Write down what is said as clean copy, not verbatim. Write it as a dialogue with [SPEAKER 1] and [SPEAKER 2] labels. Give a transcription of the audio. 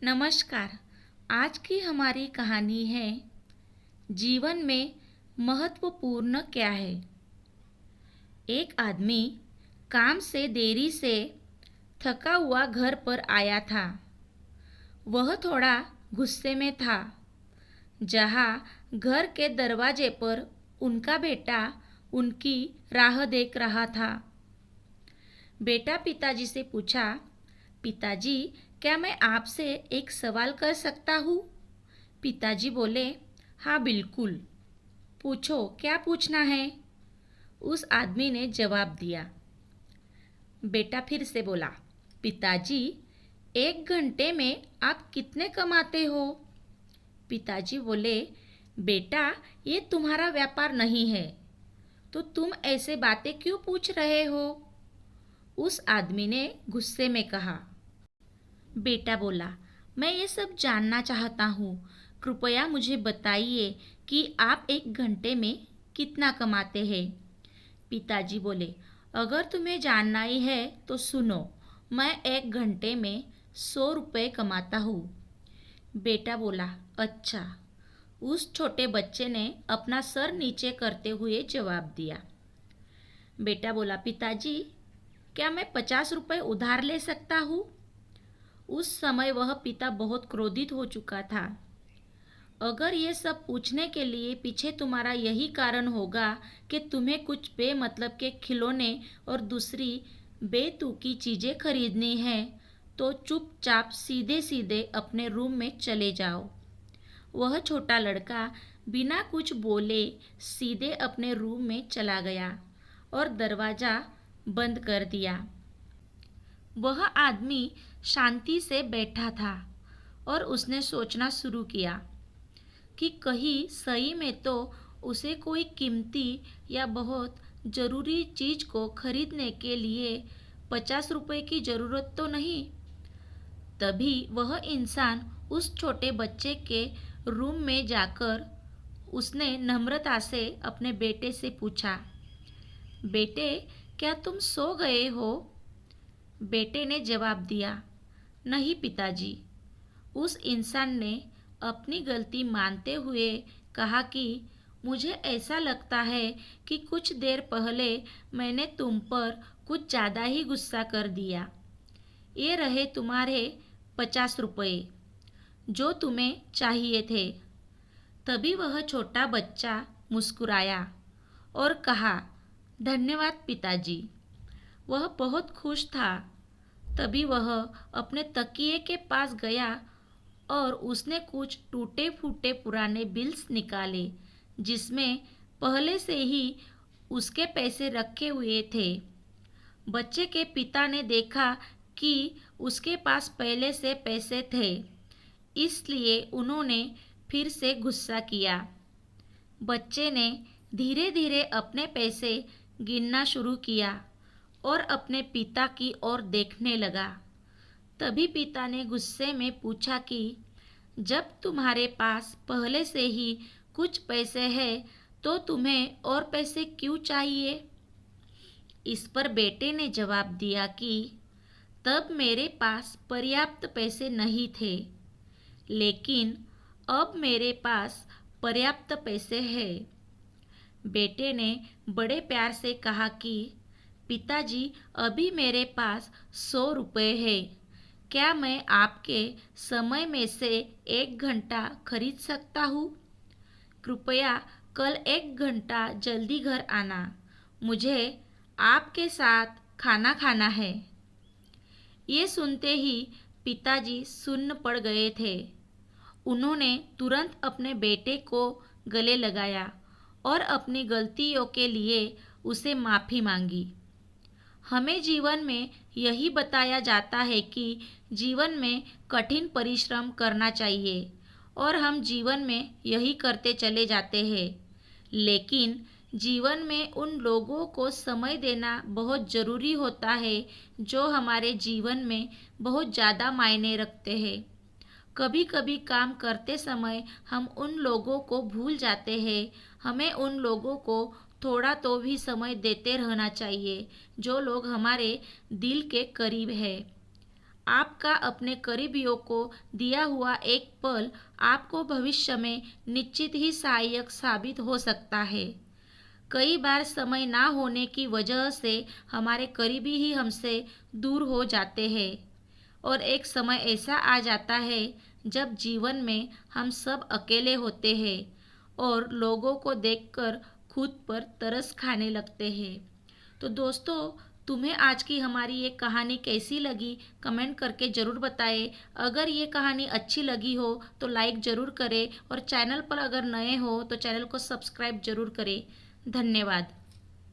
[SPEAKER 1] नमस्कार। आज की हमारी कहानी है जीवन में महत्वपूर्ण क्या है। एक आदमी काम से देरी से थका हुआ घर पर आया था। वह थोड़ा गुस्से में था। जहाँ घर के दरवाजे पर उनका बेटा उनकी राह देख रहा था। बेटा पिताजी से पूछा, पिताजी क्या मैं आपसे एक सवाल कर सकता हूँ? पिताजी बोले, हाँ बिल्कुल, पूछो क्या पूछना है। उस आदमी ने जवाब दिया। बेटा फिर से बोला, पिताजी 1 घंटे में आप कितने कमाते हो? पिताजी बोले, बेटा ये तुम्हारा व्यापार नहीं है, तो तुम ऐसे बातें क्यों पूछ रहे हो? उस आदमी ने गुस्से में कहा। बेटा बोला, मैं ये सब जानना चाहता हूँ। कृपया मुझे बताइए कि आप 1 घंटे में कितना कमाते हैं। पिताजी बोले, अगर तुम्हें जानना ही है तो सुनो, मैं 1 घंटे में 100 रुपये कमाता हूँ। बेटा बोला, अच्छा। उस छोटे बच्चे ने अपना सर नीचे करते हुए जवाब दिया। बेटा बोला, पिताजी क्या मैं 50 रुपये उधार ले सकता हूँ? उस समय वह पिता बहुत क्रोधित हो चुका था। अगर ये सब पूछने के लिए पीछे तुम्हारा यही कारण होगा कि तुम्हें कुछ बेमतलब के खिलौने और दूसरी बेतुकी चीज़ें खरीदनी हैं, तो चुपचाप सीधे सीधे अपने रूम में चले जाओ। वह छोटा लड़का बिना कुछ बोले सीधे अपने रूम में चला गया और दरवाज़ा बंद कर दिया। वह आदमी शांति से बैठा था और उसने सोचना शुरू किया कि कहीं सही में तो उसे कोई कीमती या बहुत ज़रूरी चीज़ को खरीदने के लिए 50 रुपये की ज़रूरत तो नहीं। तभी वह इंसान उस छोटे बच्चे के रूम में जाकर उसने नम्रता से अपने बेटे से पूछा, बेटे क्या तुम सो गए हो? बेटे ने जवाब दिया, नहीं पिताजी। उस इंसान ने अपनी गलती मानते हुए कहा कि मुझे ऐसा लगता है कि कुछ देर पहले मैंने तुम पर कुछ ज़्यादा ही गुस्सा कर दिया। ये रहे तुम्हारे 50 रुपये जो तुम्हें चाहिए थे। तभी वह छोटा बच्चा मुस्कुराया और कहा, धन्यवाद पिताजी। वह बहुत खुश था। तभी वह अपने तकिए के पास गया और उसने कुछ टूटे फूटे पुराने बिल्स निकाले जिसमें पहले से ही उसके पैसे रखे हुए थे। बच्चे के पिता ने देखा कि उसके पास पहले से पैसे थे, इसलिए उन्होंने फिर से गुस्सा किया। बच्चे ने धीरे धीरे अपने पैसे गिनना शुरू किया और अपने पिता की ओर देखने लगा। तभी पिता ने गुस्से में पूछा कि जब तुम्हारे पास पहले से ही कुछ पैसे हैं तो तुम्हें और पैसे क्यों चाहिए? इस पर बेटे ने जवाब दिया कि तब मेरे पास पर्याप्त पैसे नहीं थे, लेकिन अब मेरे पास पर्याप्त पैसे हैं। बेटे ने बड़े प्यार से कहा कि पिताजी अभी मेरे पास 100 रुपये है। क्या मैं आपके समय में से 1 घंटा खरीद सकता हूँ? कृपया कल 1 घंटा जल्दी घर आना। मुझे आपके साथ खाना खाना है। ये सुनते ही पिताजी सुन्न पड़ गए थे। उन्होंने तुरंत अपने बेटे को गले लगाया और अपनी गलतियों के लिए उसे माफ़ी मांगी। हमें जीवन में यही बताया जाता है कि जीवन में कठिन परिश्रम करना चाहिए और हम जीवन में यही करते चले जाते हैं। लेकिन जीवन में उन लोगों को समय देना बहुत ज़रूरी होता है जो हमारे जीवन में बहुत ज़्यादा मायने रखते हैं। कभी कभी काम करते समय हम उन लोगों को भूल जाते हैं। हमें उन लोगों को थोड़ा तो भी समय देते रहना चाहिए जो लोग हमारे दिल के करीब है। आपका अपने करीबियों को दिया हुआ एक पल आपको भविष्य में निश्चित ही सहायक साबित हो सकता है। कई बार समय ना होने की वजह से हमारे करीबी ही हमसे दूर हो जाते हैं और एक समय ऐसा आ जाता है जब जीवन में हम सब अकेले होते हैं और लोगों को देखकर खुद पर तरस खाने लगते हैं। तो दोस्तों, तुम्हें आज की हमारी ये कहानी कैसी लगी कमेंट करके ज़रूर बताएं। अगर ये कहानी अच्छी लगी हो तो लाइक ज़रूर करें और चैनल पर अगर नए हो तो चैनल को सब्सक्राइब ज़रूर करें। धन्यवाद।